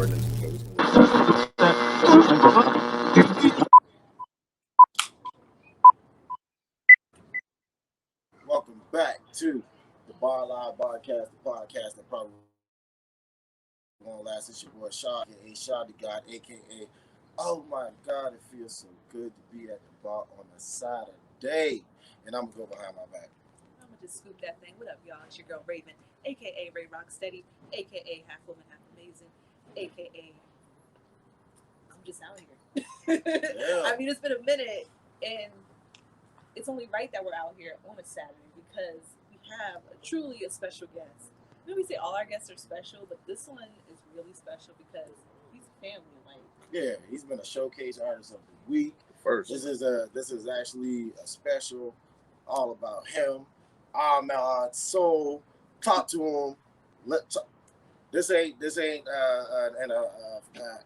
for notifications. Welcome back to the Bar Live Barcast, the podcast that probably won't last. It's your boy Shaad, aka Shaad the God, aka oh my God, it feels so good to be at the bar on a Saturday. And I'm gonna go behind my back. I'm gonna just scoop that thing. What up, y'all? It's your girl Raven, aka Ray Rocksteady, aka Half Woman, Half Amazing, aka I'm just out here. Yeah. I mean, it's been a minute, and it's only right that we're out here on a Saturday because we have truly a special guest. You know, we say all our guests are special, but this one is really special because he's family. Like, Yeah, he's been a showcase artist of the week. First, This is actually a special all about him. Ahmad Soul. Talk to him. This ain't an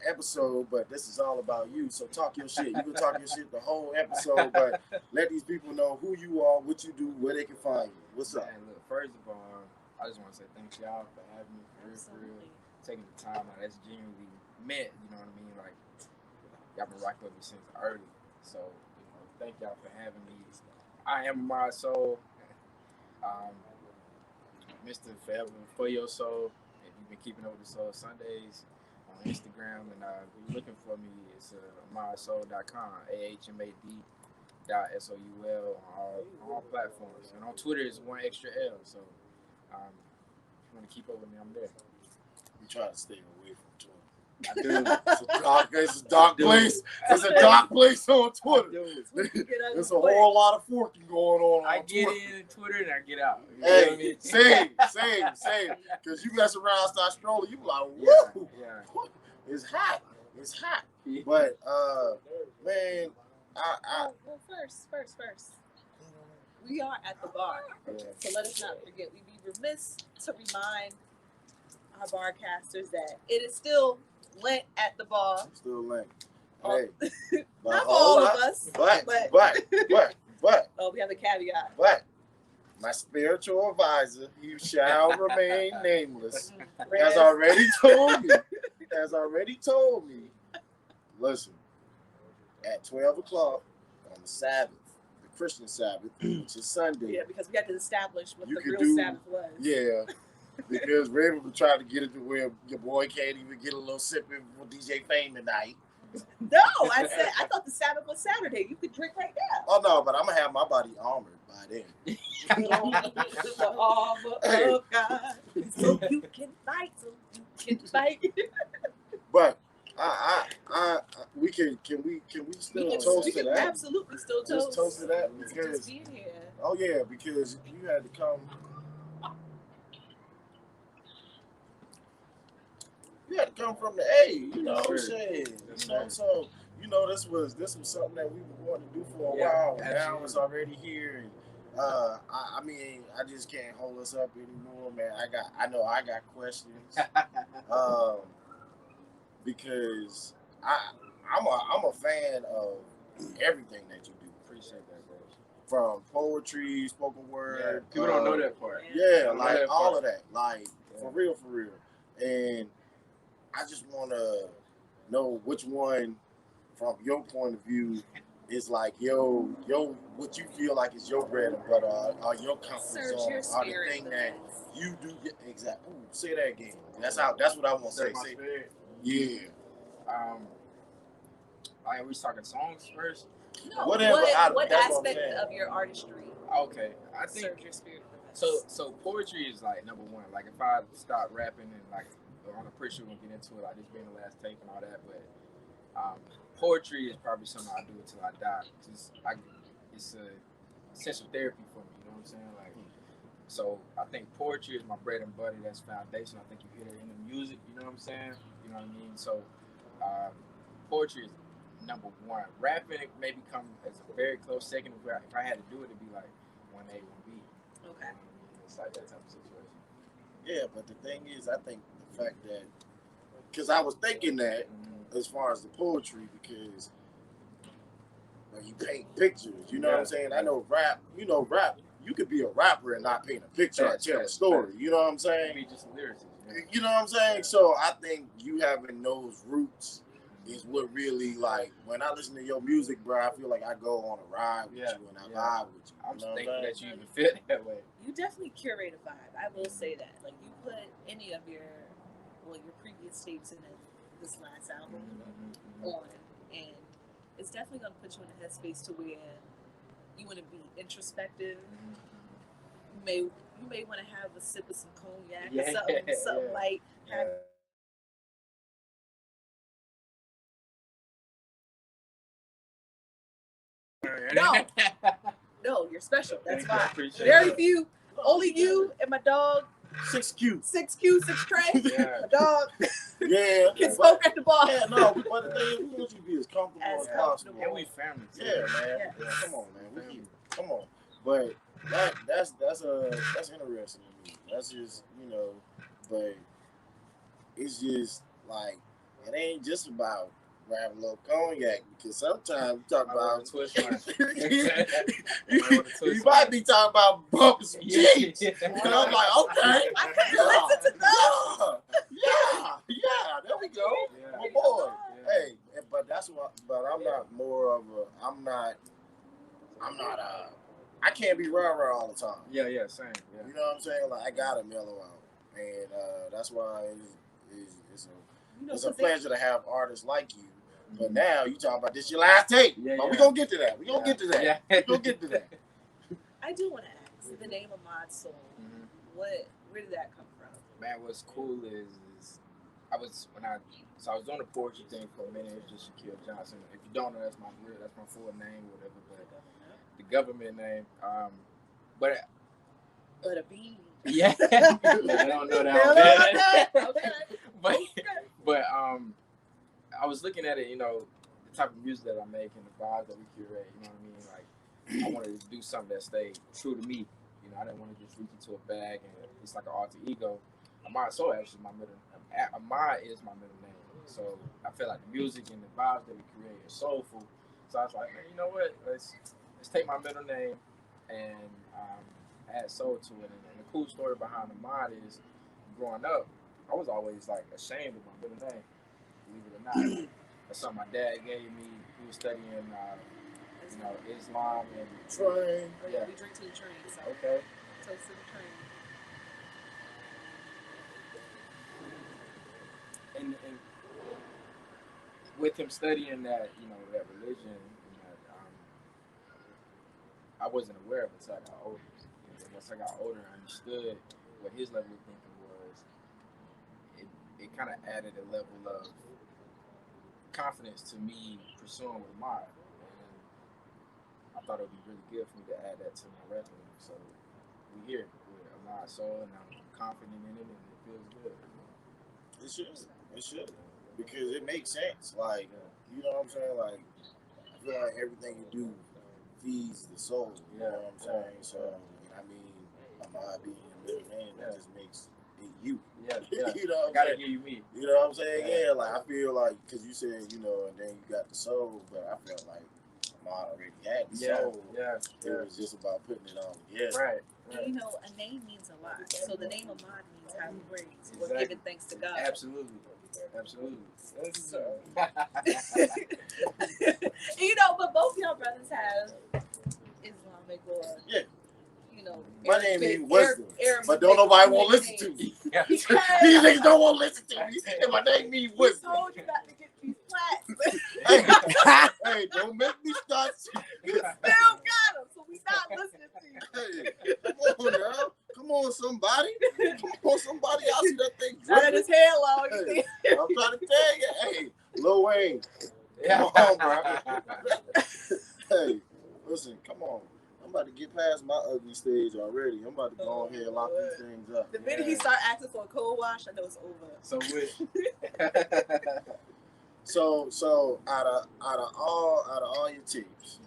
episode, but this is all about you. So talk your shit. You can talk your shit the whole episode, but let these people know who you are, what you do, where they can find you. What's up? Man, look, first of all, I just want to say thanks y'all for having me, for real, taking the time out. That's genuinely meant, you know what I mean? Like, y'all been rocking with me since early. So, thank y'all for having me. I am Ahmad Soul, Mr. Forever for Your Soul. If you've been keeping up with the Soul Sundays on Instagram, and if you're looking for me, it's ahmadsoul.com, ahmad.soul on all platforms. And on Twitter, it's one extra L. So, if you want to keep up with me, I'm there. We try to stay away from Twitter. I do. It's a dark place. It's a dark place on Twitter. There's a whole lot of forking going on. I get Twitter. in Twitter and I get out. You know what I Hey, mean? same. Because you mess around, start strolling, you be like, woo! Yeah. It's hot. It's hot. Yeah. But, man, well, first, we are at the bar, so let us not forget. We'd be remiss to remind our barcasters that it is still Lent at the bar. still lame. Oh. Hey, Not for all of us, but, oh, we have a caveat. but, my spiritual advisor, you shall remain nameless, has already told me, listen, at 12 o'clock on the Sabbath, the Christian Sabbath, which is Sunday. Yeah, because we had to establish what You the could real do- Sabbath was. Yeah, because Raven was trying to get it to where your boy can't even get a little sipping for DJ Fame tonight. No, I thought the Sabbath was Saturday. You could drink right now. Oh no, but I'm gonna have my body armored by then. The armor of God, so you can fight. But we can we still toast to that? Absolutely still toast. Just toast to that Just because being here. oh yeah, because you had to come. You had to come from the A, you know what I'm saying? You know, so this was something that we were wanting to do for a while. And now it's already here, and I mean, I just can't hold us up anymore, man. I know I got questions, because I'm a fan of everything that you do. Appreciate that, bro. From poetry, spoken word. Yeah, people don't know that part. Yeah, like all of that, like for real. And I just want to know which one, from your point of view, is like yo, what you feel like is your bread and butter, or your comfort zone, or the thing that you do. Exactly. Ooh, say that again. That's what I want to say. Yeah. Are we talking songs first? No, Whatever. What that's what I'm aspect saying. of your artistry Okay, I think serves your spirit the best? so. Poetry is like number one. Like if I start rapping and like I'm pretty sure we'll get into it, like this being the last tape and all that, but poetry is probably something I do until I die. It's a essential therapy for me. You know what I'm saying? Like, so I think poetry is my bread and butter. That's foundation. I think you hear that in the music. You know what I'm saying? You know what I mean? So poetry is number one. Rapping maybe come as a very close second. If I had to do it, it'd be like 1A, 1B. Okay. It's like that type of situation. Yeah, but the thing is, I think the fact that, because I was thinking that as far as the poetry, because when you paint pictures, you know what I'm saying? I know rap, you you could be a rapper and not paint a picture or tell a story. You know what I'm saying? Be just lyricist. You know what I'm saying? So I think you having those roots is what really, like, when I listen to your music, bro, I feel like I go on a ride with you and I vibe with you. I'm thankful that you even feel that way. You definitely curate a vibe. I will say that. Like, you put any of your previous tapes in this last album on, and it's definitely going to put you in a headspace to where you want to be introspective. You may want to have a sip of some cognac or something light. No, you're special. That's why. Very few. Only you and my dog. 6Q. 6Q, 6 Trey. My dog. Yeah. Can smoke at the bar. Yeah, no, but the thing, we want you to be as comfortable as possible. And we family too. Yeah, man. Yeah. Come on, man. Come on. But that's interesting to me. That's just, but it's just like, it ain't just about grabbing a little cognac, because sometimes you talk about you might be talking about bumping some G's. And I'm like, okay, yeah, there we go, my boy. Hey, but that's what. But I'm not more of a. I'm not. I can't be rah all the time. Yeah, same. Yeah. You know what I'm saying? Like, I gotta mellow out, and that's why it's a pleasure to have artists like you. But now you talking about this your last tape. But we're going to get to that. We're going to get to that. Yeah. We're going to get to that. I do want to ask, the name Ahmad Soul, where did that come from? Man, what's cool is I was doing the poetry thing for a minute. It was just Shaquille Johnson. If you don't know, that's my full name, whatever. But the government name. But a bean. Yeah. I don't know that. Okay. But I was looking at it, the type of music that I make and the vibe that we curate, you know what I mean? Like, I wanted to do something that stayed true to me. I didn't want to just reach into a bag and it's like an alter ego. Ahmad Soul actually Ahmad is my middle name. So I feel like the music and the vibes that we create are soulful. So I was like, man, you know what? Let's take my middle name and add soul to it. And the cool story behind Ahmad is, growing up, I was always like ashamed of my middle name. Believe it or not, that's something my dad gave me. He was studying, Islam and train. Yeah, we drink to the train. So. Okay. Toast to the train. And with him studying that, that religion, and that, I wasn't aware of it until I got older. And once I got older, I understood what his level of thinking was. It kind of added a level of confidence to me pursuing with Ahmad, and I thought it would be really good for me to add that to my repertoire. So we here with Ahmad Soul, and I'm confident in it, and it feels good. It should, because it makes sense. Like, you know what I'm saying? Like, I feel like everything you do feeds the soul. You know what I'm saying? So, Ahmad being your middle name, that just makes it you. Yeah. You know what I'm gotta saying? give you me. You know what I'm saying? Yeah, like, I feel like, because you said, and then you got the soul, but I felt like Ahmad already had the soul. Yeah. It was just about putting it all together. Right. And, a name means a lot. So the name Ahmad means how he prays, or giving thanks to God. Absolutely. Yes, sir. But both y'all brothers have Islamic or my name means wisdom, but don't nobody want to listen to me. These niggas don't want to listen to me, and my name means wisdom. I told you not to get these plaques. Hey, don't make me start. You still got them, so we not listening to you. Hey, come on now. Come on, somebody. Come on, somebody. I see that thing dripping. Let his hair long. Hey, I'm trying to tell you. Hey, Lil Wayne. Come on, bro. Hey, listen, come on. I'm about to get past my ugly stage already. I'm about to go ahead and lock these things up. The minute he start asking for a cold wash, I know it's over. So out of all your tapes,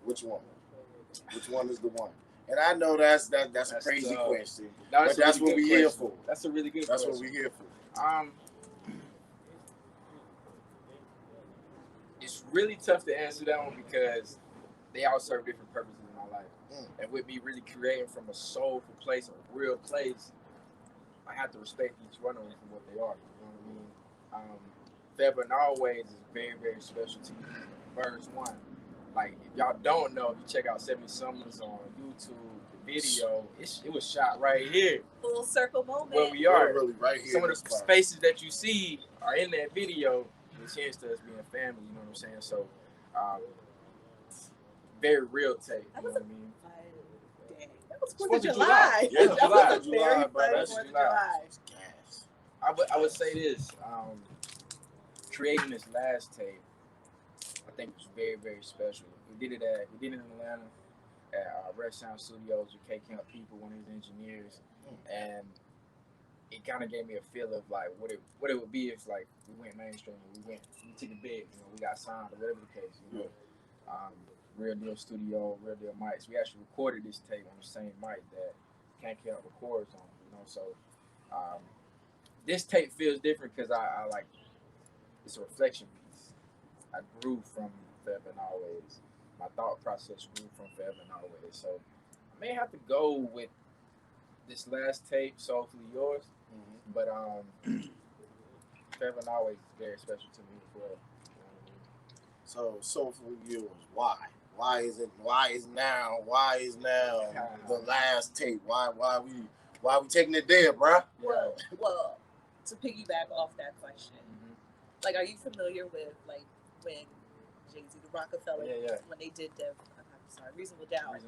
which one? Which one is the one? And I know that's a crazy question, but that's what we're here for. That's a really good question. That's what we're here for. It's really tough to answer that one because they all serve different purposes in my life. And with me really creating from a soulful place, a real place, I have to respect each one of them for what they are. You know what I mean? Forever and Always is very, very special to me. Verse 1. Like, if y'all don't know, if you check out 70 Summers on YouTube, the video, it was shot right here. Full circle moment. Where we are. Really right here. Some of the spaces that you see are in that video. It's here's to us being family, you know what I'm saying? So, very real take, you know what I mean? That was 4th of July. Yeah, that July, was a very fun 4th of July. I would say this, creating this last tape, I think was very, very special. We did it in Atlanta at Red Sound Studios with K Camp People, one of his engineers, and it kind of gave me a feel of like what it would be if like we went mainstream, we took it big, you know, we got signed or whatever the case, you know. Real deal studio, real deal mics. We actually recorded this tape on the same mic that K Camp records on, you know. So this tape feels different because I like it's a reflection piece. I grew from Forever and Always. My thought process grew from Forever and Always. So I may have to go with this last tape, Soulfully Yours. But Forever and Always is very special to me as well. You know what I mean? So Soulfully Yours, why? Why is now the last tape? Why we taking it there, bruh? Well, to piggyback off that question, like, are you familiar with like when Jay-Z, the Rockefeller, when they did Reasonable Doubt,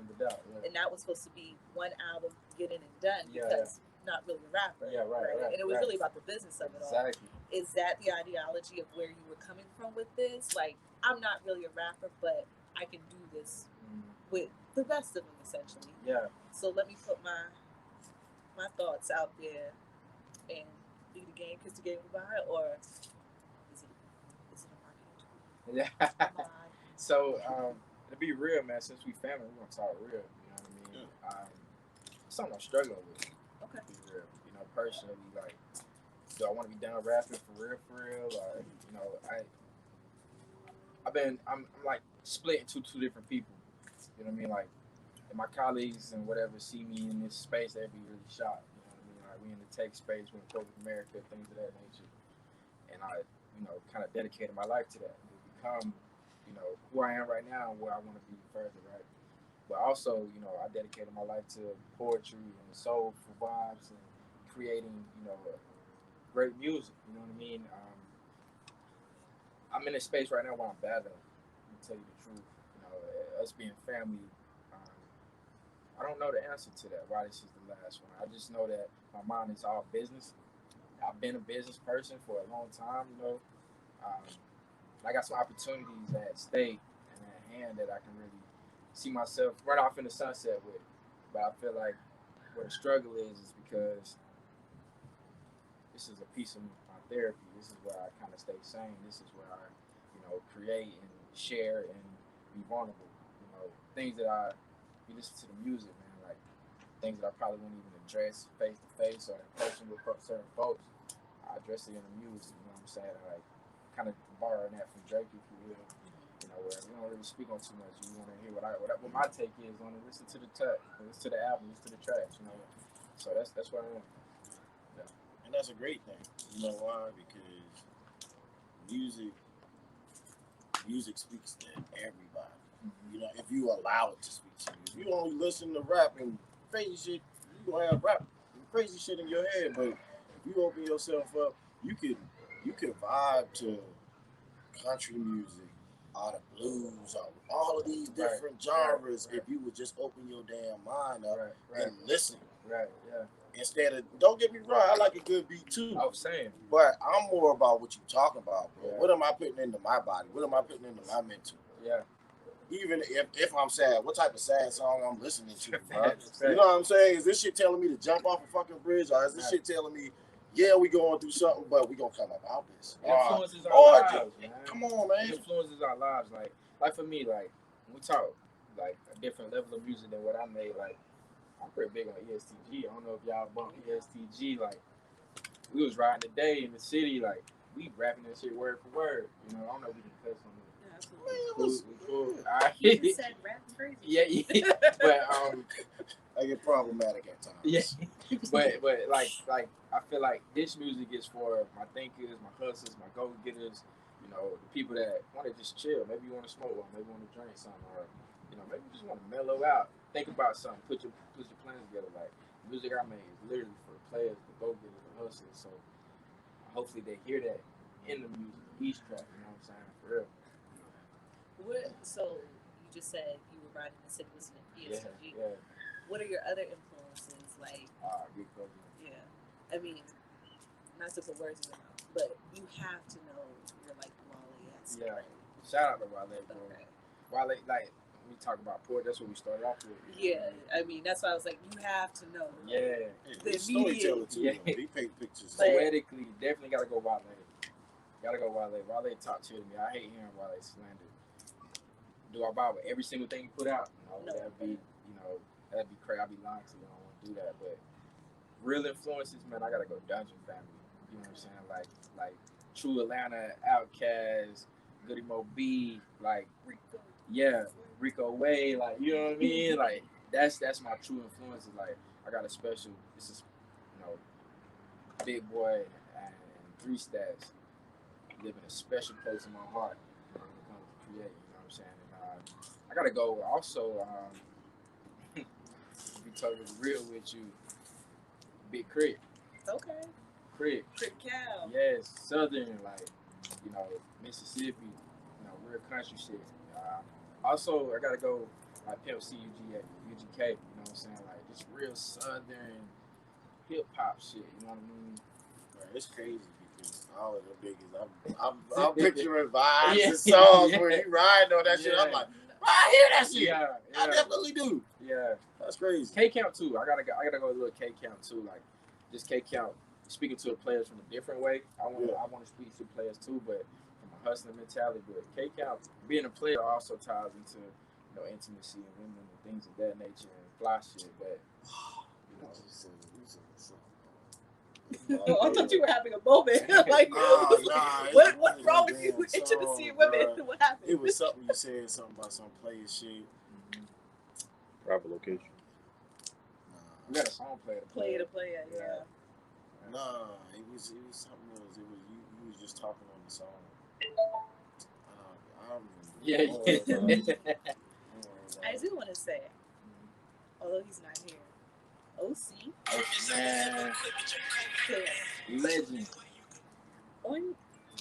and that was supposed to be one album, get in and done, because not really a rapper, right? And it was really about the business of it all. Is that the ideology of where you were coming from with this? Like, I'm not really a rapper, but I can do this with the best of them, essentially. Yeah. So let me put my thoughts out there and lead the game, kiss the game goodbye, or is it a marketing tool? Yeah. So to be real, man, since we family, we're gonna talk real. You know what I mean? Something I'm struggling with. Okay. To be real. You know, personally, like, do I want to be done rapping for real? Or, you know, I'm like split into two different people. You know what I mean? Like, if my colleagues and whatever see me in this space, they'd be really shocked. You know what I mean? Like, we in the tech space, we're in corporate America, things of that nature. And I, you know, kind of dedicated my life to that. To become, you know, who I am right now and where I want to be further, right? But also, you know, I dedicated my life to poetry and soulful vibes and creating, you know, great music. You know what I mean? I'm in a space right now where I'm battling. To tell you the truth, you know, us being family, I don't know the answer to that. Why this is the last one? I just know that my mind is all business. I've been a business person for a long time. You know, I got some opportunities at stake and at hand that I can really see myself run off in the sunset with. But I feel like where the struggle is because this is a piece of my therapy. This is where I kind of stay sane. This is where I, you know, create and share and be vulnerable. You know, things that you listen to the music, man, like things that I probably wouldn't even address face to face or in person with certain folks. I address it in the music. You know what I'm saying? Like, kind of borrowing that from Drake, if you will. You know, where we don't really speak on too much. You want to hear what my take is on it. Listen to the track, listen to the album, listen to the tracks. You know, so that's where I am. Yeah. And that's a great thing. You know why? Because music speaks to everybody. You know, if you allow it to speak to you. If you only listen to rap and crazy shit, you gonna have rap and crazy shit in your head. But if you open yourself up, you can vibe to country music, all the blues, all of these different genres. If you would just open your damn mind up and listen. Right. Yeah. Instead of, don't get me wrong, I like a good beat too. I was saying. But I'm more about what you talking about, bro. Yeah. What am I putting into my body? What am I putting into my mental? Yeah. Even if I'm sad, what type of sad song I'm listening to, bro? You know what I'm saying? Is this shit telling me to jump off a fucking bridge? Or is this shit telling me, yeah, we going through something, but we gonna come up out this? It influences our lives, man. Come on, man. It influences our lives. Like for me, like, when we talk, like, a different level of music than what I made, like, I'm pretty big on ESTG. I don't know if y'all bumped ESTG. Like, we was riding the day in the city, like, we rapping that shit word for word. You know, I don't know if we can cuss on it. Absolutely. Cool. You said rap crazy. Yeah. But I get problematic at times. yeah. But like I feel like this music is for my thinkers, my hustlers, my go getters. You know, the people that want to just chill. Maybe you want to smoke one, maybe you want to drink something, or you know, maybe you just want to mellow out. Think about something. Put your plans together. Like music I made is literally for the players, the go getters, the hustlers. So hopefully they hear that in the music, each track. You know what I'm saying? For real. So you just said you were riding the city listening to PSG. Yeah. What are your other influences? Like, Big brother. yeah, I mean, not to put words in your mouth, but you have to know you're like Wale at some point. Shout out to Wale, bro. Okay. Wale, like we talk about Port. That's what we started off with. Yeah, I mean that's why I was like, you have to know. Yeah. The storyteller too. Yeah. He paint pictures. Poetically, definitely gotta go Wale. Wale top tier to me. I hate hearing Wale slander. Do I buy with every single thing he put out? No. That'd be crazy. I'd be lying to you. I don't want to do that. But real influences, man, I gotta go Dungeon Family. You know what I'm saying? Like True Atlanta, Outkast, Goody Mo B, like Rico Way, like you know what I mean? Like that's my true influences. Like I got a special. This is Big Boy and 3 Stats living a special place in my heart when it comes to creating. You know what I'm saying? And I gotta go also. To be totally real with you, Big Crit. Okay. Crit Cal. Yes, Southern, like, Mississippi, real country shit. Also, I gotta go like Pimp C, UGK, you know what I'm saying? Like, just real Southern hip hop shit, you know what I mean? Right, it's crazy because all of the biggies, I'm picturing vibes and songs where you riding on that shit. I'm like, I hear that shit. Yeah. I definitely do. Yeah. That's crazy. K Count too. I gotta go a little K Count too. Like, just K Count speaking to the players from a different way. I want to speak to players too, but from a hustling mentality. But K Count being a player also ties into intimacy and women and things of that nature and fly shit. But I thought you were having a moment. Like, what's wrong with you? Intimacy and women. What happened? It was something you said, something about some player shit. Private location. We got a song player. Player to player, yeah. Nah, it was something else. You was just talking on the song. I remember. I do want to say, although he's not here, OC. Man. Legend.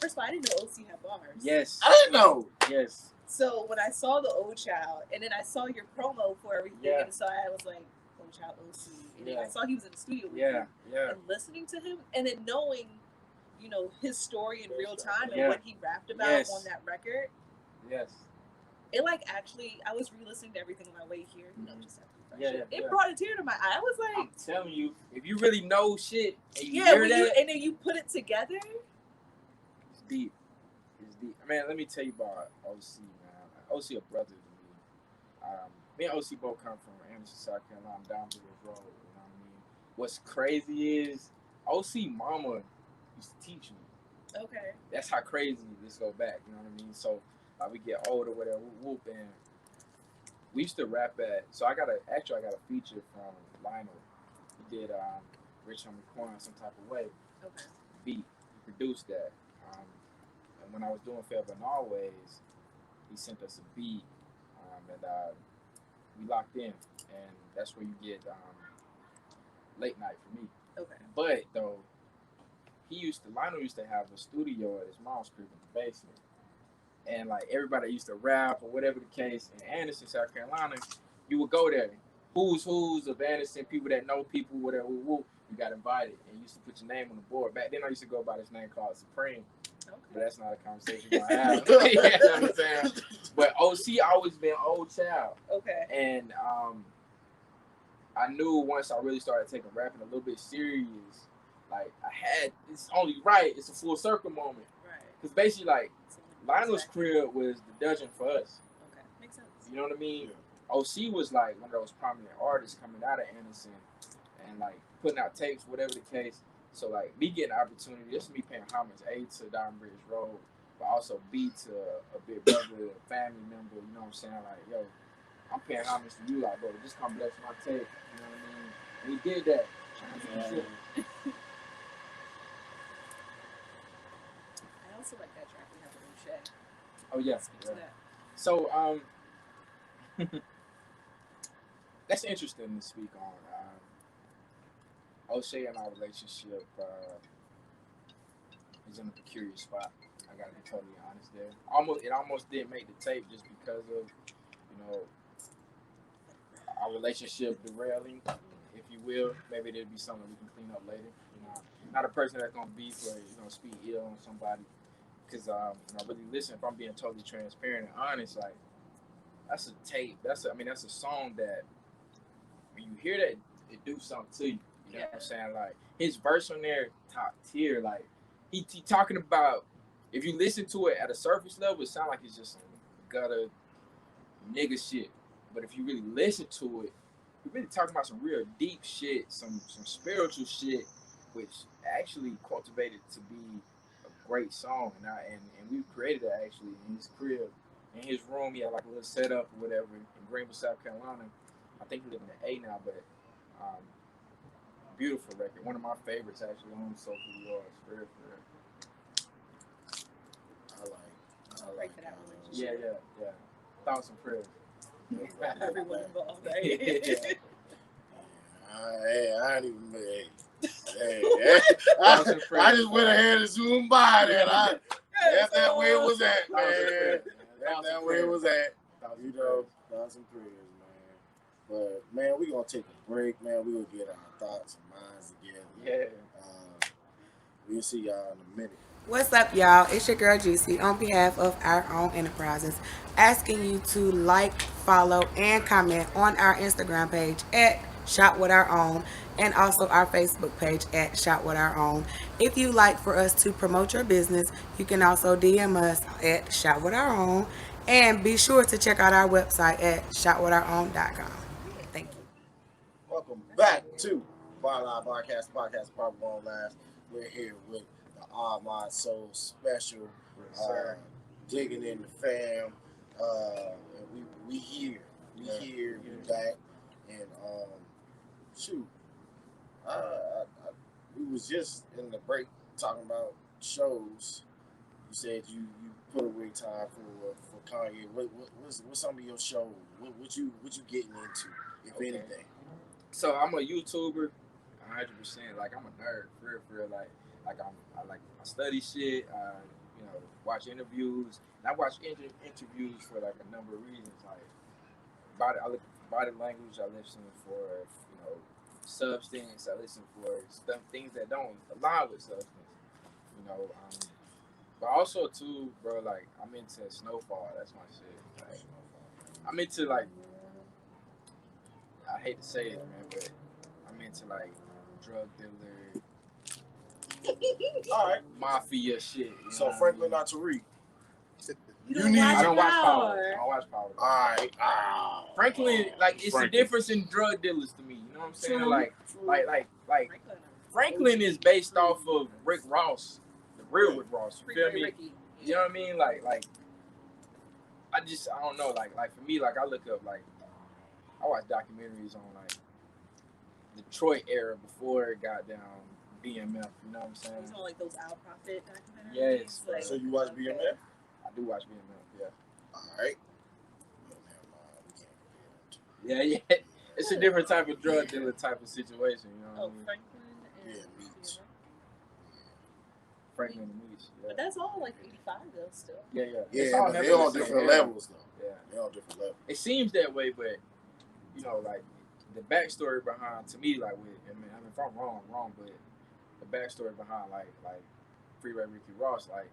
First of all, I didn't know OC had bars. Yes. I didn't know. Yes. So when I saw the Old Child, and then I saw your promo for everything, and so I was like, Old Child OC. And then I saw he was in the studio with you. Yeah. And listening to him, and then knowing, his story in real time and what he rapped about on that record. Yes. It actually, I was re-listening to everything on my way here. Just it yeah. brought a tear to my eye. I was like, I'm telling you, if you really know shit and you hear that, and then you put it together. It's deep. Man, let me tell you about OC, man. OC a brother to me. Me and OC both come from Anderson, South Carolina, down to the road. You know what I mean? What's crazy is OC mama used to teach me. Okay. That's how crazy this go back. You know what I mean? So we get older, whatever, whoop, and we used to rap at. So I got a feature from Lionel. He did Rich Homie Quan some type of way. Okay. Beat. He produced that. And when I was doing Forever and Always, he sent us a beat, and we locked in, and that's where you get Late Night for me. Okay. But though, Lionel used to have a studio at his mom's crib in the basement, and everybody used to rap or whatever the case. In Anderson, South Carolina, you would go there. Who's of Anderson, people that know people, whatever. You got invited, and you used to put your name on the board. Back then, I used to go by this name called Supreme. Okay. But that's not a conversation we're gonna have. You know what I'm saying? But OC always been Old Child. Okay. And I knew once I really started taking rapping a little bit serious, it's only right. It's a full circle moment. Right. Because basically, Lionel's crib was the dungeon for us. Okay. Makes sense. You know what I mean? Yeah. OC was one of those prominent artists coming out of Anderson and putting out tapes, whatever the case. So me getting the opportunity, this is me paying homage to Diamond Bridge Road, but also be to a big brother, a family member. You know what I'm saying? Like, yo, I'm paying homage to you, like, bro. Just come bless my take. You know what I mean? And he did that. I also like that track we have with Shay. Oh yeah. Speak to that. So that's interesting to speak on. O'Shea and our relationship is in a peculiar spot. I gotta be totally honest there. It almost didn't make the tape just because of, you know, our relationship derailing, if you will. Maybe there'll be something we can clean up later. You know, not a person that's gonna beef or speak ill on somebody. Because really listen. If I'm being totally transparent and honest, like that's a tape. That's a song that when you hear that, it do something to you. You know what I'm saying? Like his verse on there, top tier. Like he talking about. If you listen to it at a surface level, it sounds like it's just some gutter nigga shit. But if you really listen to it, we're really talking about some real deep shit, some spiritual shit, which actually cultivated to be a great song. And we created it actually in his crib, in his room. He had like a little setup or whatever in Greenville, South Carolina. I think he lives in the A now, but beautiful record. One of my favorites actually on Soul for Yours. For real. I like that. Yeah. Thoughts and prayers. Everyone involved, right? I ain't even. I just went ahead and zoomed by that. That's that way it was at, man. That's that way it was at. You know, thoughts and prayers, man. But man, we gonna take a break, man. We gonna get our thoughts and minds together. Yeah. We'll see y'all in a minute. What's up, y'all? It's your girl Juicy on behalf of Our Own Enterprises, asking you to like, follow, and comment on our Instagram page at Shot With Our Own, and also our Facebook page at Shot With Our Own. If you like for us to promote your business, you can also DM us at Shot With Our Own, and be sure to check out our website at shotwithourown.com. Thank you. Welcome back to Barcast Part 1 Last. We're here with the Ahmad Soul special, digging in the fam. And we here, we back, and shoot, we was just in the break talking about shows. You said you put away time for Kanye. What's some of your shows? What you getting into, if anything? So I'm a YouTuber, 100%. Like I'm a nerd, for real. I study shit. Watch interviews. And I watch interviews for like a number of reasons. Like I look at body language. I listen for substance. I listen for things that don't align with substance. But also too, bro. Like I'm into Snowfall. That's my shit. Like I'm into like. I hate to say it, man, but I'm into like drug dealer, all right, mafia shit. So Franklin, not Tariq. I don't watch Power. All right. Franklin, like it's the difference in drug dealers to me. You know what I'm saying? Like Franklin is based off of Rick Ross, the real Rick Ross. You feel me? You know what I mean? Like I don't know. Like for me, like I look up like. I watch documentaries on like Detroit era before it got down BMF. You know what I'm saying? It's on like those Al Prophet documentaries. Yes. Like, so you watch BMF? I do watch BMF. Yeah. All right. Yeah. It's a different type of drug dealer type of situation. You know what I mean? Franklin and Meats. Franklin and Meats. Yeah. But that's all like 85 though still. Yeah. But they're on different levels though. Yeah. They're on different levels. It seems that way, but like the backstory behind, to me, like if I'm wrong, I'm wrong, but the backstory behind like Freeway Ricky Ross, like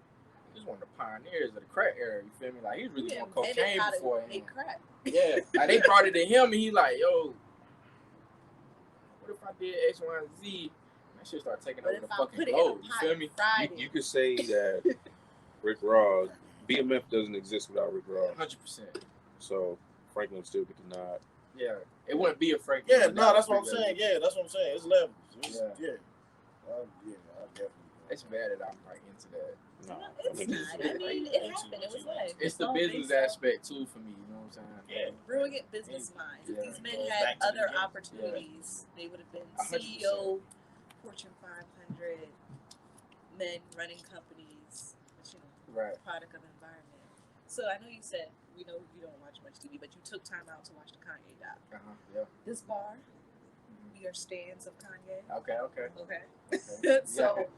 he's one of the pioneers of the crack era. You feel me? Like he was really on cocaine before him. Crack. Yeah, like they brought it to him, and he like, yo, what if I did X, Y, and Z? That shit start taking over the fucking globe. You feel me? You could say that Rick Ross, BMF doesn't exist without Rick Ross. 100%. So Franklin still get the nod. Yeah, it wouldn't be a Franklin. Yeah, no, that's what I'm saying. Yeah, that's what I'm saying. It's levels. I definitely. it's bad that I'm like into that. No, No, it's I mean, not. I mean, it happened. It was like It's the all business based on aspect too for me. You know what I'm saying? brilliant business minds. If Yeah. these men Goes had back to the other beginning. opportunities, they would have been 100%. CEO, Fortune 500 men running companies. But you know, Right. product of environment. So I know you said we know you don't watch much TV, but you took time out to watch the Kanye doc. Yeah. This bar, we are stands of Kanye. Okay. Okay. So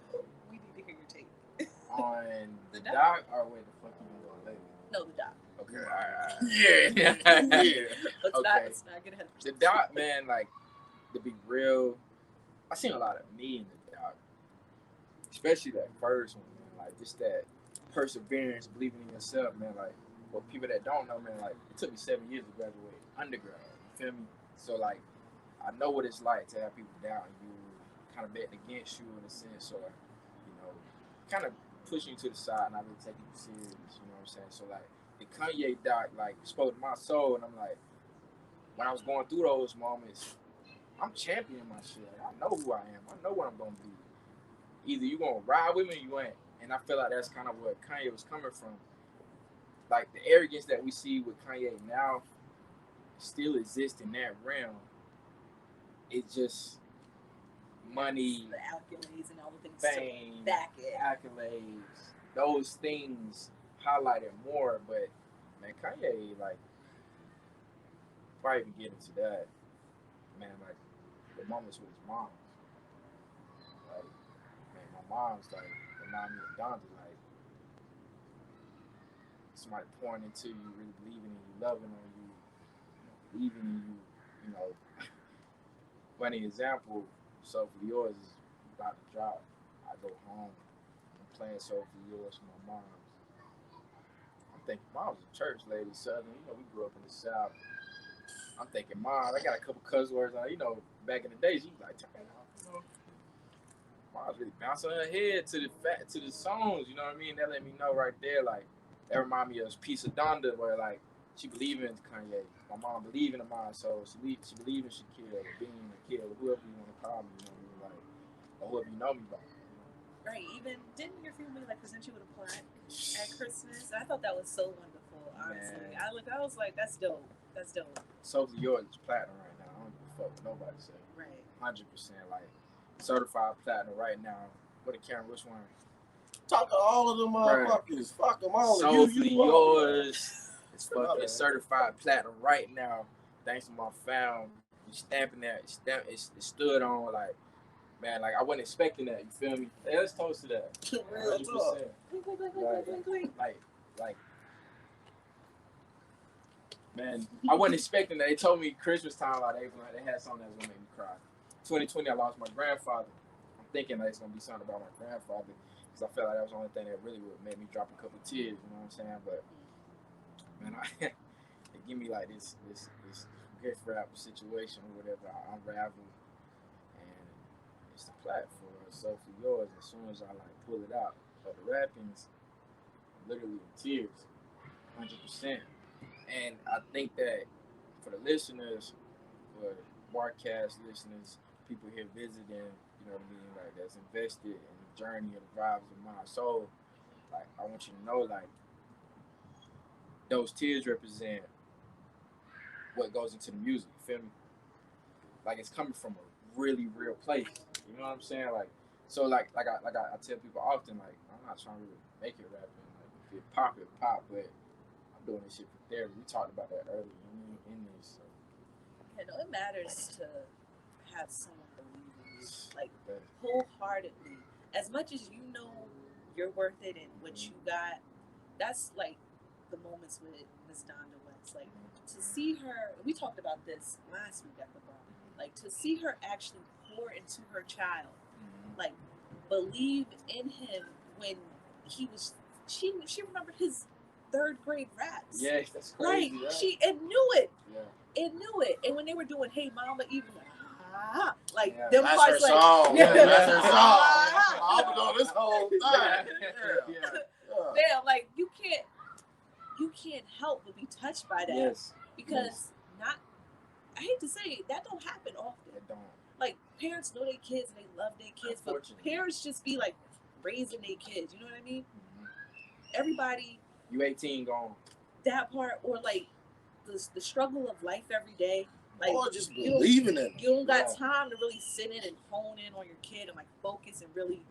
we need to hear your take. On the The doc or where the fuck you been going lately? No, the doc. Okay. All right. Yeah. Let's not get ahead of The ourselves. doc, man, like, to be real, I seen a lot of me in the doc, especially that first one, man. Like, just that perseverance, believing in yourself, man. Like, for people that don't know, man, like, it took me 7 years to graduate undergrad. You feel me? So, like, I know what it's like to have people doubt you, kind of betting against you in a sense, or, you know, kind of pushing you to the side, not really taking you serious. You know what I'm saying? So, like, the Kanye doc, like, spoke to my soul, and I'm like, when I was going through those moments, I'm championing my shit. Like, I know who I am. I know what I'm gonna be. Either you gonna ride with me or you ain't. And I feel like that's kind of what Kanye was coming from. Like the arrogance that we see with Kanye now still exists in that realm. It's just money, The accolades and all the things fame, to back it. accolades, those things highlighted more. But man, Kanye, like, before I even get into that, man, like the moments with his mom, like, man, my mom's like remind me of Donda, like somebody pouring into you, really believing in you, loving on you, believing in you, you know. Funny example, So For Yours is about to drop. I go home, I'm playing So For Yours with my mom. I'm thinking, Mom's a church lady, Southern, you know, we grew up in the South. I'm thinking, Mom, I got a couple cuss words on, you know, back in the day, she was like, turn it off, you know. Mom's really bouncing her head to the songs, you know what I mean? That let me know right there, like, that remind me of Piece of Donda, where, like, she believed in Kanye. My mom believed in Ahmad Soul. She believed in Shaquille, Bean, or Kill, whoever you want to call me, you know what I mean? Like, or whoever you know me by. Right. Even didn't your family like present you with a plaque at Christmas? I thought that was so wonderful. Honestly, Man. I was like, that's dope. That's dope. So For Yours is platinum right now. I don't give a fuck what nobody say. Right. 100%, like, certified platinum right now. What a Karen, which one? Talk to all of them motherfuckers. Fuck them all. So For you Yours, it's fucking certified platinum right now. Thanks to my fam. You stamping that. It stood on, like, man, like, I wasn't expecting that. You feel me? Hey, let's toast to that. Real talk. 100%. Like, man, I wasn't expecting that. They told me Christmas time, like, they had something that was gonna make me cry. 2020, I lost my grandfather. I'm thinking that it's gonna be something about my grandfather, because I felt like that was the only thing that really would make me drop a couple tears. You know what I'm saying? But man, they give me like this gift wrap situation or whatever. I unravel, and it's the platform. So For Yours, as soon as I like pull it out of the wrappings, I'm literally in tears, 100%. And I think that for the listeners, for Barcast listeners, people here visiting, you know what I mean, like, that's invested in the journey of the vibes of my soul, like, I want you to know, like, those tears represent what goes into the music, you feel me? Like, it's coming from a really real place, you know what I'm saying? Like, so like I tell people often, like, I'm not trying to really make it rapping, like, if it pop, but I'm doing this shit for therapy. We talked about that earlier in this. So. Yeah, no, it matters to have someone believe in you, like, wholeheartedly. As much as you know you're worth it and what you got, that's like the moments with Miss Donda West. Like, to see her, we talked about this last week at the bar, like, to see her actually pour into her child, like, believe in him when he was, she remembered his third grade raps. Yeah, that's crazy. Like, right? she knew it. Yeah. It knew it. And when they were doing Hey Mama, even like, Yeah. them That's parts, her like, song. yeah. That's her song. I'm doing this whole thing. Yeah. Damn, like, you can't help but be touched by that. Yes. Because I hate to say it, that don't happen often. It don't. Like, parents know their kids and they love their kids, but Unfortunately. parents just be like, raising their kids. You know what I mean? Everybody. You 18 gone. That part, or like the struggle of life every day. Like, or just believing in it. You don't got time to really sit in and hone in on your kid and like focus and really,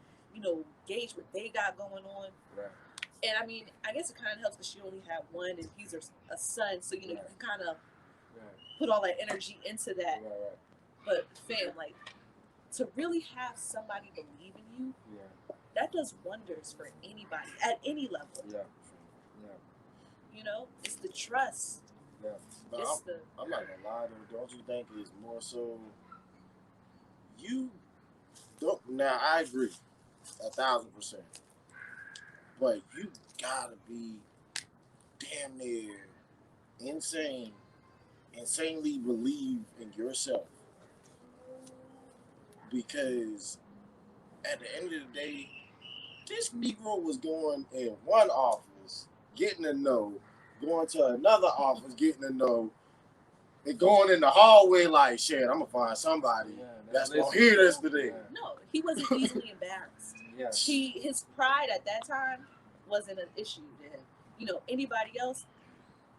gauge what they got going on. Right. And I mean, I guess it kind of helps that she only had one and he's a son, so you can kind of put all that energy into that. Right. But fam, like, to really have somebody believe in you, that does wonders for anybody at any level. Yeah. It's the trust. Yeah. But I'm not gonna lie though. Don't you think it's more so? You don't. Now I agree, 1,000%. But you gotta be damn near insanely believe in yourself, because at the end of the day, this Negro was going in one office, getting a no, going to another office, getting a no, and going in the hallway like, shit, I'm gonna find somebody that's gonna hear this today. No, he wasn't easily embarrassed. His pride at that time wasn't an issue to him. Anybody else,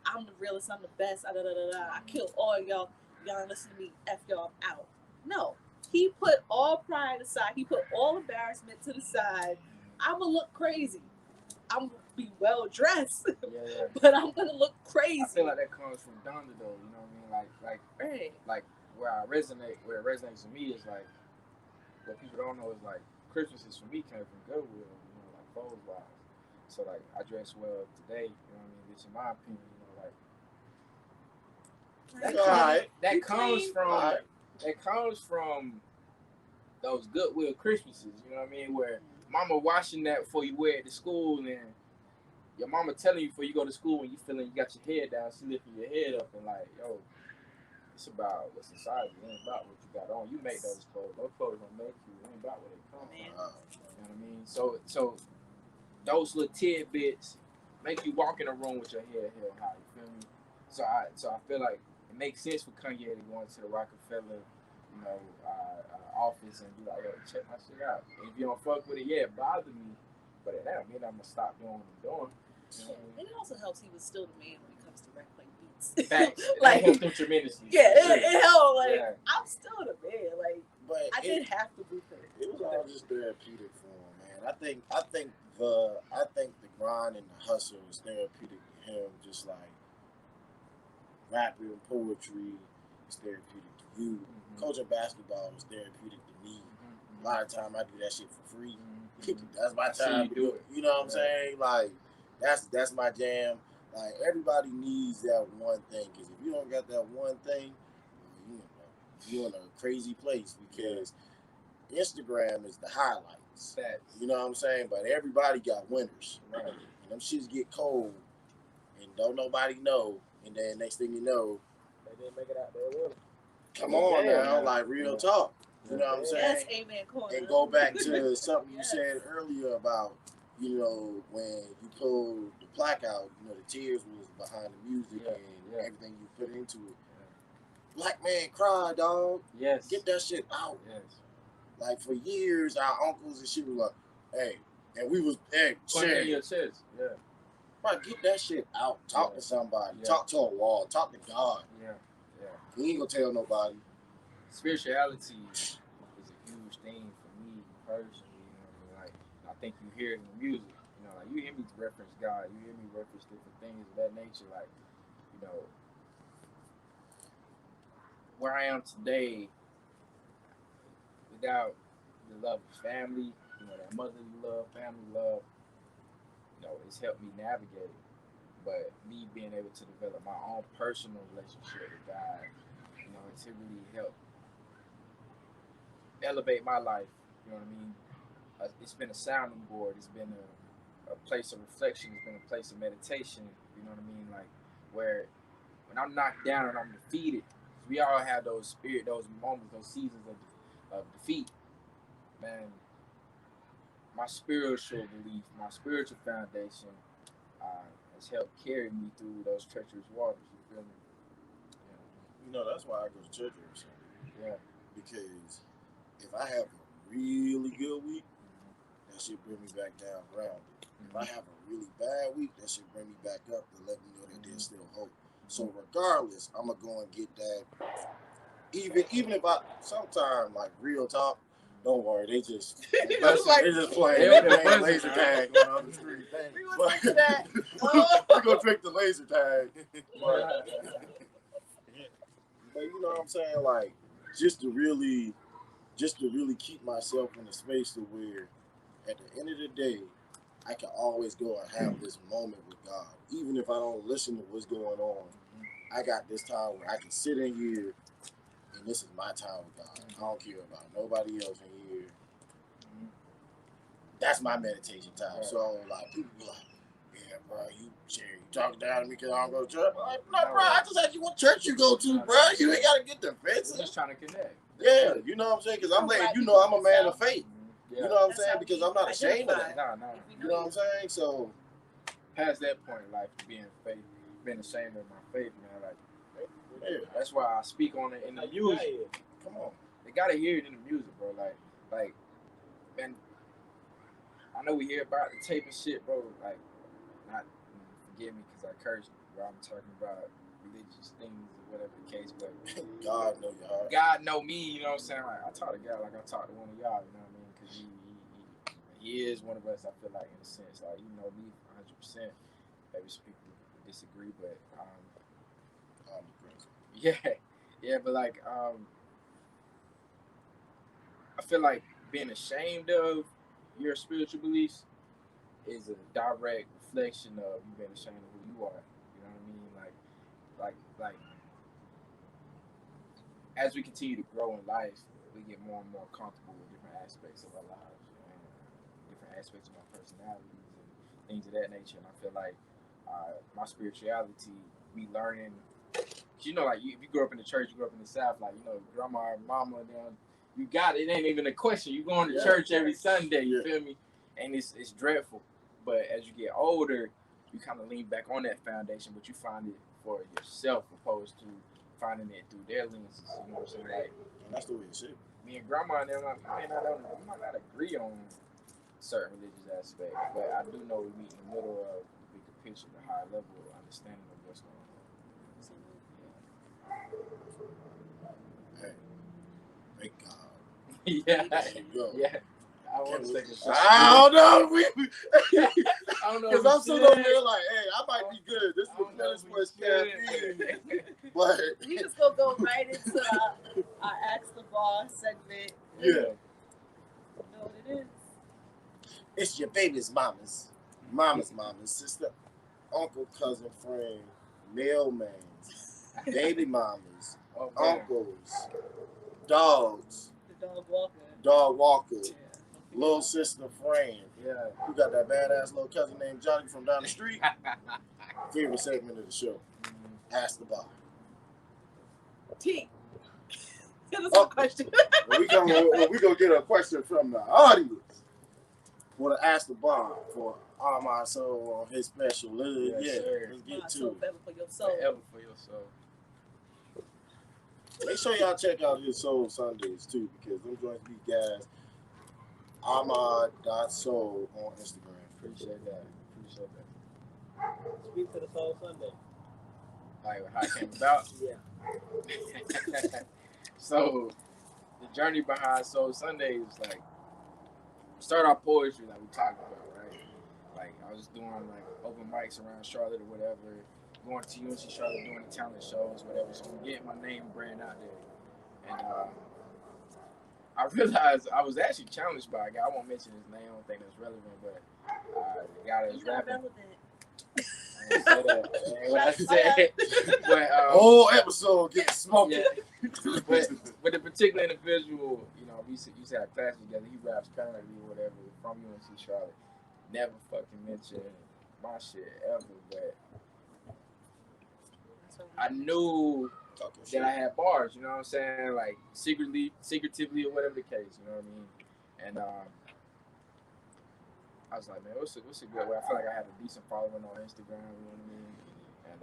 I'm the realest, I'm the best, I kill all y'all ain't listen to me, F y'all out. No. He put all pride aside. He put all embarrassment to the side. I'm going to look crazy. I'm going to be well dressed, but I'm going to look crazy. I feel like that comes from Donda though, you know what I mean? Like where it resonates with me is like, what people don't know is like, Christmases for me came from Goodwill, like clothes wise. So like, I dress well today, you know what I mean? Which in my opinion, that comes from those Goodwill Christmases, you know what I mean? Where mama washing that before you wear it to school, and your mama telling you before you go to school when you feeling you got your head down, she lifting your head up and like, yo, it's about what's inside you. It ain't about what you got on. You make those clothes. Those clothes don't make you. It ain't about where they come from. You know what I mean? So those little tidbits make you walk in a room with your head held high. You feel me? So I feel like it makes sense for Kanye to go into the Rockefeller, office and be like, yo, check my shit out. And if you don't fuck with it, it bothers me. But that don't mean I'm gonna stop doing what I'm doing. And it also helps he was still the man when it comes to rap like beats. Facts. Like, it helped him tremendously. Yeah, it helped. Like, I'm still the man. Like, but I didn't have to do that. It was all just therapeutic for him, man. I think the grind and the hustle is therapeutic to him, just like rapping, poetry is therapeutic to you. Coaching basketball is therapeutic to me. A lot of time I do that shit for free. That's my time to do it. You know what I'm saying? Like, that's my jam. Like, everybody needs that one thing, because if you don't got that one thing, you're in a crazy place, because Instagram is the highlights. You know what I'm saying? But everybody got winners. Right. And them shits get cold and don't nobody know, and then next thing you know, they didn't make it out there well. Come on now, like real talk. You know what I'm saying? That's amen. And go back to something you said earlier about, when you pulled the plaque out, the tears was behind the music and everything you put into it. Black man cry, dog. Yes. Get that shit out. Yes. Like, for years, our uncles and shit was like, hey, and we was, hey, shit. Your chest. Yeah. Right, get that shit out. Talk to somebody. Talk to a wall. Talk to God. Yeah. You ain't gonna tell nobody. Spirituality is a huge thing for me personally. Like, I think you hear it in the music. Like, you hear me reference God. You hear me reference different things of that nature. Like, where I am today, without the love of family, that motherly love, family love, it's helped me navigate it. But me being able to develop my own personal relationship with God, to really help elevate my life, you know what I mean? It's been a sounding board. It's been a place of reflection. It's been a place of meditation, you know what I mean? Like, where when I'm knocked down and I'm defeated, we all have those moments, those seasons of defeat. Man, my spiritual belief, my spiritual foundation has helped carry me through those treacherous waters. You feel me? That's why I go to church every Sunday. Yeah. Because if I have a really good week, that shit bring me back down grounded. If I have a really bad week, that should bring me back up to let me know that there's still hope. So regardless, I'm gonna go and get that. Even if I sometimes like real talk, don't worry, they just they just playing laser tag on the street. We gonna stick to that. We're gonna trick the laser tag. But you know what I'm saying? Like just to really keep myself in a space to where at the end of the day, I can always go and have this moment with God. Even if I don't listen to what's going on, I got this time where I can sit in here and this is my time with God. I don't care about nobody else in here. That's my meditation time. So like people be like, yeah, bro, you talking down to me because I don't go to church. I'm like, no, bro, I just asked you what church you go to, bro. You ain't gotta get defensive. Just trying to connect. Yeah, you know what I'm saying? Because I'm letting you know I'm a man of faith. Yeah. You know what I'm saying? Because I'm not ashamed of that. No. You know what I'm saying? So past that point in life, being ashamed of my faith, man, like yeah. that's why I speak on it in the music. Come on. They gotta hear it in the music, bro. Like, man, I know we hear about the tape and shit, bro. Like, not forgive me because I curse, bro. I'm talking about religious things or whatever the case, but God know your heart. God know me, you know what I'm saying? Like, I talk to God like I talk to one of y'all, you know what I mean? Because he is one of us, I feel like, in a sense. Like, you know me 100%. Maybe some people disagree, but, yeah, but, like, I feel like being ashamed of your spiritual beliefs is a direct reflection of you being ashamed of who you are. You know what I mean? Like, as we continue to grow in life, we get more and more comfortable with different aspects of our lives, and different aspects of our personalities and things of that nature. And I feel like my spirituality, me learning, you know, like if you grew up in the church, you grew up in the South, like, you know, grandma, mama, them, you got it. It ain't even a question. You going to church every Sunday, you feel me? And it's dreadful. But as you get older, you kind of lean back on that foundation, but you find it for yourself opposed to finding it through their lenses. You know what I'm saying? Like, that's the way it should. Me and grandma and them, we might not agree on certain religious aspects, but I do know we meet in the middle of the bigger picture, the higher level of understanding of what's going on. Hey, thank God. Yeah. There you go. Yeah. I want to take a shot. I don't know. I don't know. Because I'm still over here like, hey, I might be good. This is the best was caffeine. But we just gonna go right into our Ask the Boss segment. Yeah. You know what it is? It's your baby's mama's sister, uncle, cousin, friend, mailman's, baby mamas, uncles, dogs, the dog walker. Dog walker. Yeah. Little sister friend. Yeah. You got that badass little cousin named Johnny from down the street. Favorite segment of the show. Ask the Boss. T. Give us a question. we gonna get a question from the audience. Want to ask the Boss for Ahmad Soul on his special. Let's get to it. Forever for your soul. Forever for your soul. Make sure y'all check out his Soul Sundays too, because them joints be guys. Ahmad.soul on Instagram. Appreciate that. Speak to the Soul Sunday. Like how it came about? Yeah. So the journey behind Soul Sunday was like start our poetry like we talked about, right? Like I was doing like open mics around Charlotte or whatever, going to UNC Charlotte doing the talent shows, whatever. So I'm getting my name brand out there. And I realized I was actually challenged by a guy. I won't mention his name, I don't think that's relevant, but the guy that was rapping. What I said, but whole episode getting smoked. Yeah. but the particular individual, you know, we used to have classes together. He raps currently or whatever from UNC Charlotte. Never fucking mentioned my shit ever, but I knew that I had bars. You know what I'm saying? Like secretively or whatever the case. You know what I mean? And I was like, man, what's a good way? I feel like I had a decent following on Instagram, you know what I mean? And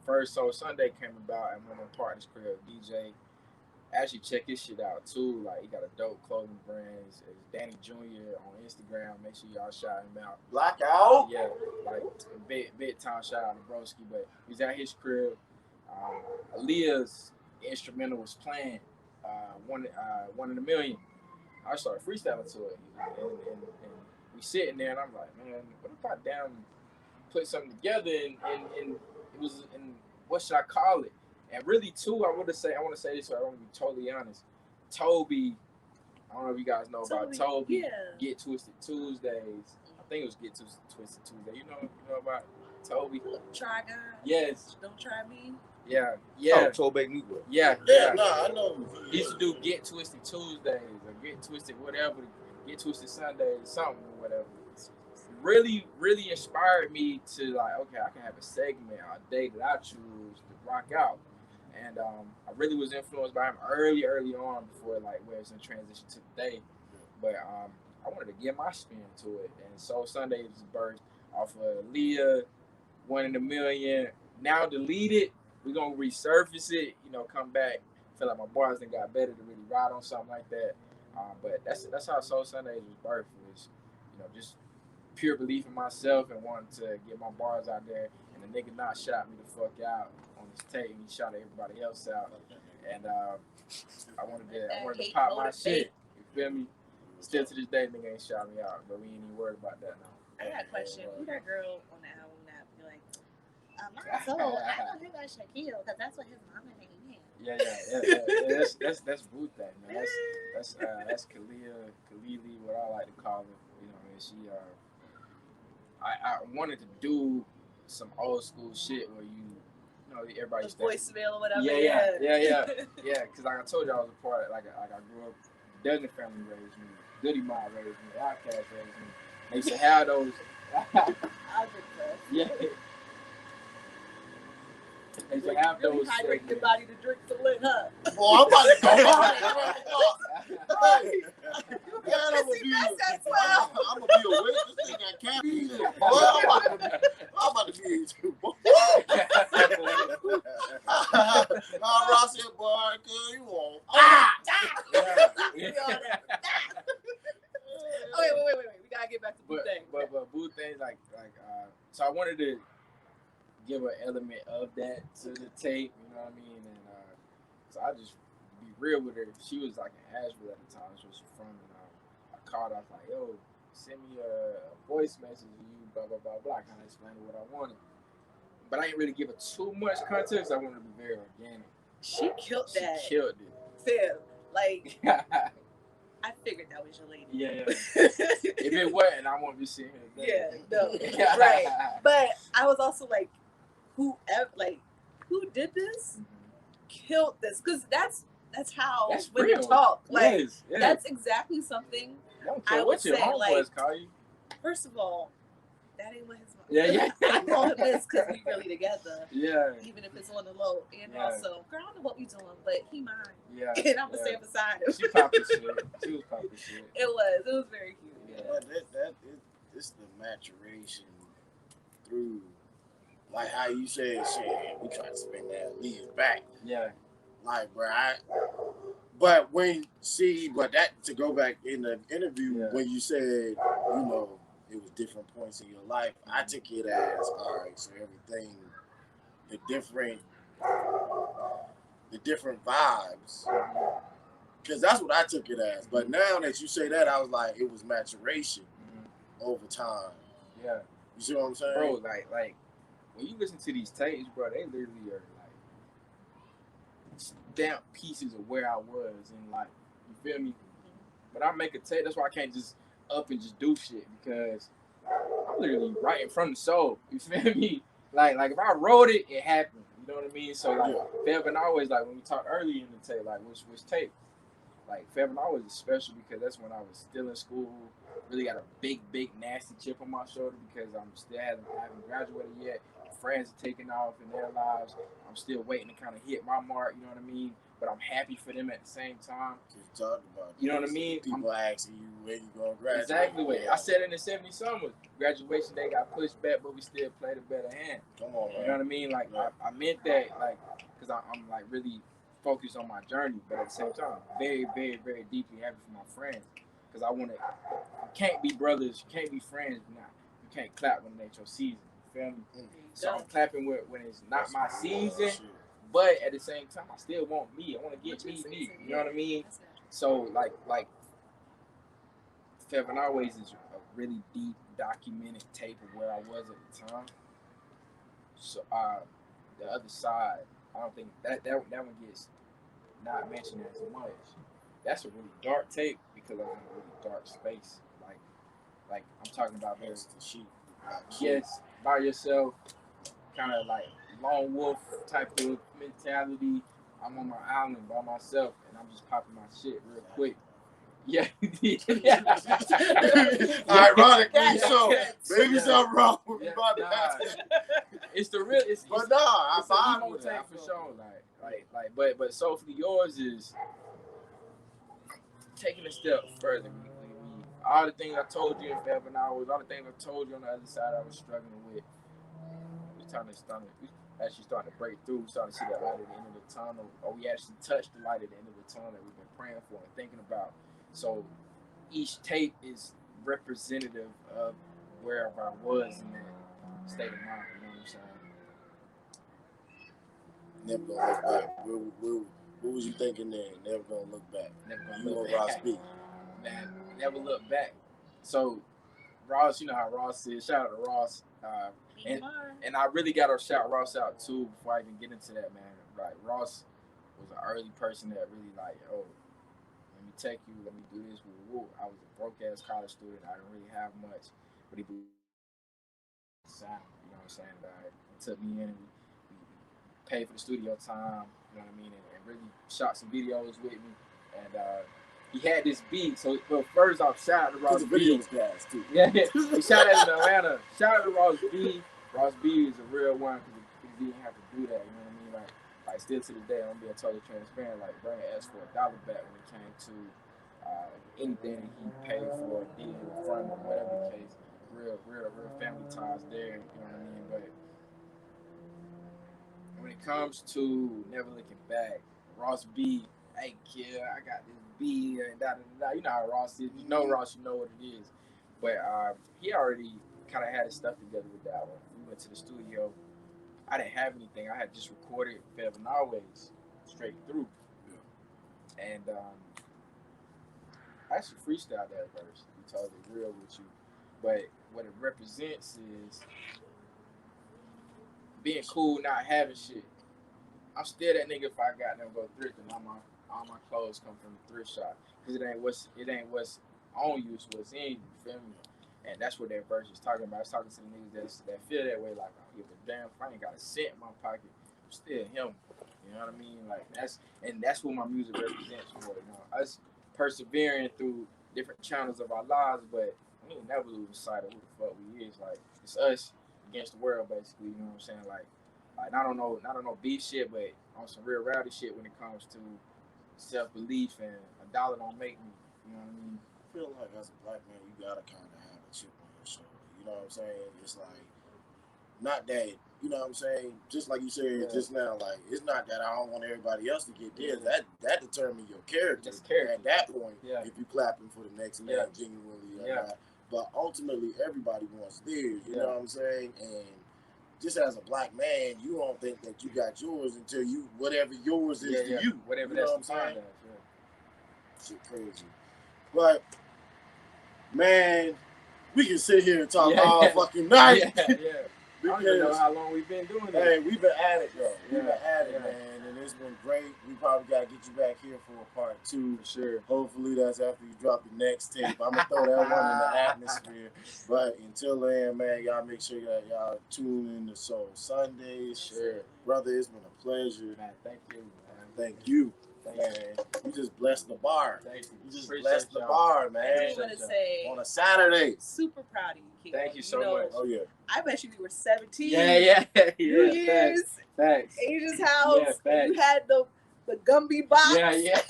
first Soul Sunday came about, and one of my partners, career.of DJ, actually check his shit out too. Like he got a dope clothing brand. It's Danny Jr. on Instagram. Make sure y'all shout him out. Blackout. Yeah, like big time shout out to Broski. But he's at his crib. Aaliyah's instrumental was playing. One in a million. I started freestyling to it, and we sitting there, and I'm like, man, what if I put something together, and it was, and what should I call it? And really, too, I want to say this, so I want to be totally honest. Toby, I don't know if you guys know about Toby. Yeah. Get Twisted Tuesdays. I think it was Get Twisted Tuesday. You know about Toby? Try God. Yes. Don't try me. Yeah. Oh, Toby Negro. Yeah. Nah, I know. He used to do Get Twisted Tuesdays or Get Twisted whatever, Get Twisted Sundays, something or whatever. Really, really inspired me to like, okay, I can have a segment a day that I choose to rock out. And I really was influenced by him early on before like where it's in transition to today. But I wanted to get my spin to it. And so Sunday was birthed off of Leah, One in a Million. Now deleted. We're gonna resurface it, come back. Feel like my bars done got better to really ride on something like that. But that's how Soul Sundays was birthed. Was just pure belief in myself and wanting to get my bars out there. And the nigga not shot me the fuck out on his tape. He shot everybody else out. And I wanted to pop my shit. You feel me? Still to this day, nigga ain't shot me out, but we ain't even worried about that now. I got a question. Who that girl on the album that be like, Ahmad Soul, I know him as Shaquille because that's what his mama named him. Yeah. That's Boo thing, man. That's Kalili, what I like to call her. She I wanted to do some old school shit where everybody the voicemail or whatever. Yeah. Because like I told you, I was a part of, like I grew up. Dozen family raised me. Goody Mob raised me. Outcast raised me. They used to have those. I'll Yeah. They used to have those. Hydrate your body to drink to lit up. Boy, I'm about to go. I'm gonna be a witness. This thing got caffeine in it. Boy, I'm about to be here too. Ross said, boy, cuz you won't. Wait. We gotta get back to Boo Thing. But Boo Thing, so I wanted to give an element of that to the tape, you know what I mean? And so I just be real with her. She was like in Asheville at the time, that's where she's from. And I called her, I was like, yo, send me a voice message of you, blah, blah, blah, blah. I kind of explained what I wanted. But I didn't really give it too much context. I wanted to be very organic. She killed that. She killed it. Sam, like, I figured that was your lady. Yeah. If it wasn't, I won't be sitting here. Yeah, no, right. But I was also like, who did this? Mm-hmm. Killed this, because that's how that's women real. talk. Like, yes. that's exactly something I would say. Like, call you. First of all, that ain't what his mom. Yeah. I call him this because we really together. Yeah. Even if it's on the low, and also, girl, I don't know what we doing, but he mine. Yeah. And I'm gonna stay beside him. She popping shit. She was popping shit. It was very cute. Yeah. But it's the maturation through. Like how you said, shit, we trying to spin that lead back. Yeah. Like, bro, but that, to go back in the interview, when you said, it was different points in your life, I took it as, all right, so everything, the different vibes, because that's what I took it as. But now that you say that, I was like, it was maturation over time. Yeah. You see what I'm saying? Bro, like, when you listen to these tapes, bro, they literally are like stamp pieces of where I was in life. You feel me? But I make a tape, that's why I can't just up and just do shit, because I'm literally writing from the soul. You feel me? Like if I wrote it, it happened. You know what I mean? So like Feb and Always, like when we talked earlier in the tape, like which tape? Like Feb and Always is special because that's when I was still in school. Really got a big nasty chip on my shoulder because I'm still haven't graduated yet. Friends are taking off in their lives. I'm still waiting to kind of hit my mark, you know what I mean? But I'm happy for them at the same time. You know what I mean? People asking you when you going to graduate. Exactly. I said in the 70 summer, graduation day got pushed back, but we still played a better hand. Come on, man. You know what I mean? Like, I meant that, like, because I'm like really focused on my journey, but at the same time, very, very, very deeply happy for my friends because I want to. You can't be brothers, you can't be friends, you can't clap when it ain't your season. You feel me? So I'm clapping when it's not my season, but at the same time, I still want me. I want to get me. You know what I mean? So like Feb and Always is a really deep documented tape of where I was at the time. So the other side, I don't think that one gets not mentioned as much. That's a really dark tape because I was in a really dark space. Like I'm talking about this the sheep. Yes, by yourself, kind of like lone wolf type of mentality. I'm on my island by myself and I'm just popping my shit real quick. Yeah. Ironically, so maybe something wrong with me. It's the real. But no, I vibe with that for sure. But soulfully yours is taking a step further. All the things I told you in Feb and Hours, all the things I told you on the other side, I was struggling with. We actually starting to break through. We starting to see the light at the end of the tunnel, or we actually touched the light at the end of the tunnel that we've been praying for and thinking about. So each tape is representative of wherever I was in that state of mind. You know what I'm saying? Never gonna look back. What was you thinking then? Never gonna look back. Never gonna you look back. Ross B. Man, never look back. So Ross, you know how Ross is. Shout out to Ross. And I really got to shout Ross out too before I even get into that, man. Like Ross was an early person that really like, oh, let me take you, let me do this. Woo. I was a broke ass college student. I didn't really have much, but he sound. You know what I'm saying? He took me in and we paid for the studio time. You know what I mean? And really shot some videos with me. And he had this beat. So first off, shout out to Ross B. Guys too. Yeah, we shot at in Atlanta. Shout out to Ross B. Ross B is a real one because he didn't have to do that. You know what I mean? Like still to this day, I'm being totally transparent. Like Brandon asked for $1 back when it came to anything that he paid for, did from or whatever the case. Real family ties there. You know what I mean? But when it comes to never looking back, Ross B. Hey kid, I got this B and da da da. You know how Ross is. You know Ross, you know what it is. But he already kind of had his stuff together with that one. We went to the studio. I didn't have anything. I had just recorded Feb and Always straight through. Yeah. And I actually freestyled that verse. To be totally real with you. But what it represents is being cool, not having shit. I'm still that nigga if I got them go thrifting. All my clothes come from the thrift shop because it ain't what's on you, it's what's in you. Feel me? And that's what that verse is talking about. It's talking to the niggas that feel that way. Like, I give a damn if I ain't got a cent in my pocket. I'm still him. You know what I mean? Like that's what my music represents for. You know, us persevering through different channels of our lives, but we ain't never lose sight of who the fuck we is. Like it's us against the world, basically. You know what I'm saying? Like not on no beef shit, but on some real rowdy shit when it comes to self-belief and $1 don't make me. You know what I mean? I feel like as a black man, you gotta kind of have a chip on your shoulder. You know what I'm saying? It's like, not that, you know what I'm saying? Just like you said just now, like, it's not that I don't want everybody else to get theirs. That determines your character. At that point, if you clapping for the next man genuinely or not. But ultimately, everybody wants theirs. You know what I'm saying? And just as a black man, you don't think that you got yours until you whatever yours is to you. Whatever you know that's what I'm saying. Shit crazy. But man, we can sit here and talk all fucking night. I don't even know how long we've been doing this. Hey, we've been at it though. We've been at it, man, and it's been great. We probably gotta get you back here for a part 2 for sure. Hopefully that's after you drop the next tape. I'm gonna throw that one in the atmosphere. But until then, man, y'all make sure that y'all tune in to Soul Sundays. Sure, brother, it's been a pleasure. Man, thank you, man. Thank you. Man, you just blessed the bar. Thank you. You just blessed the bar, man. I just want to say, on a Saturday. Super proud of you, King. Thank you so much. Oh yeah. I bet you were 17. Yeah. New Year's. Facts. Asia's house. Yeah, facts. You had the Gumby box. Yeah.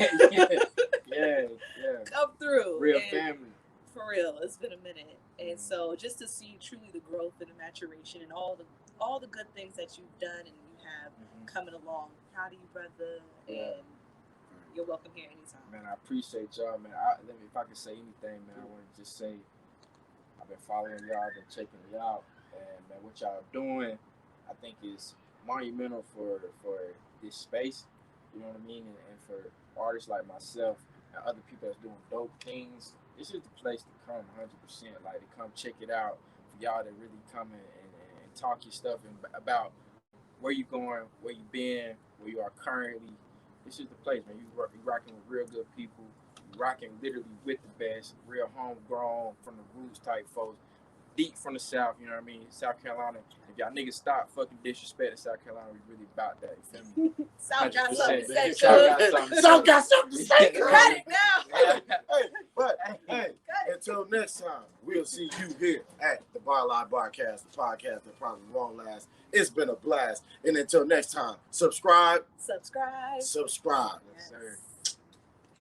Come through. Real and family. For real, it's been a minute, and so just to see truly the growth and the maturation and all the good things that you've done and you have coming along. Proud of you, brother, and you're welcome here anytime. Man, I appreciate y'all, man. If I can say anything, man, I want to just say I've been following y'all, I've been checking y'all out, and man, what y'all doing, I think is monumental for this space. You know what I mean? And for artists like myself and other people that's doing dope things, this is the place to come 100%. Like, to come check it out, for y'all to really come and talk your stuff and about where you going, where you been, where you are currently. This is the place, man. You rocking with real good people. You rocking literally with the best, real homegrown, from the roots type folks. Deep from the South, you know what I mean? South Carolina. If y'all niggas stop fucking disrespecting South Carolina, we really about that. You feel me? South got 100%. something to say, South got something to say. Cut it now. Hey, until next time, we'll see you here at the Barlife Barcast, the podcast that probably won't last. It's been a blast. And until next time, subscribe. Subscribe. Subscribe. Yes, sir.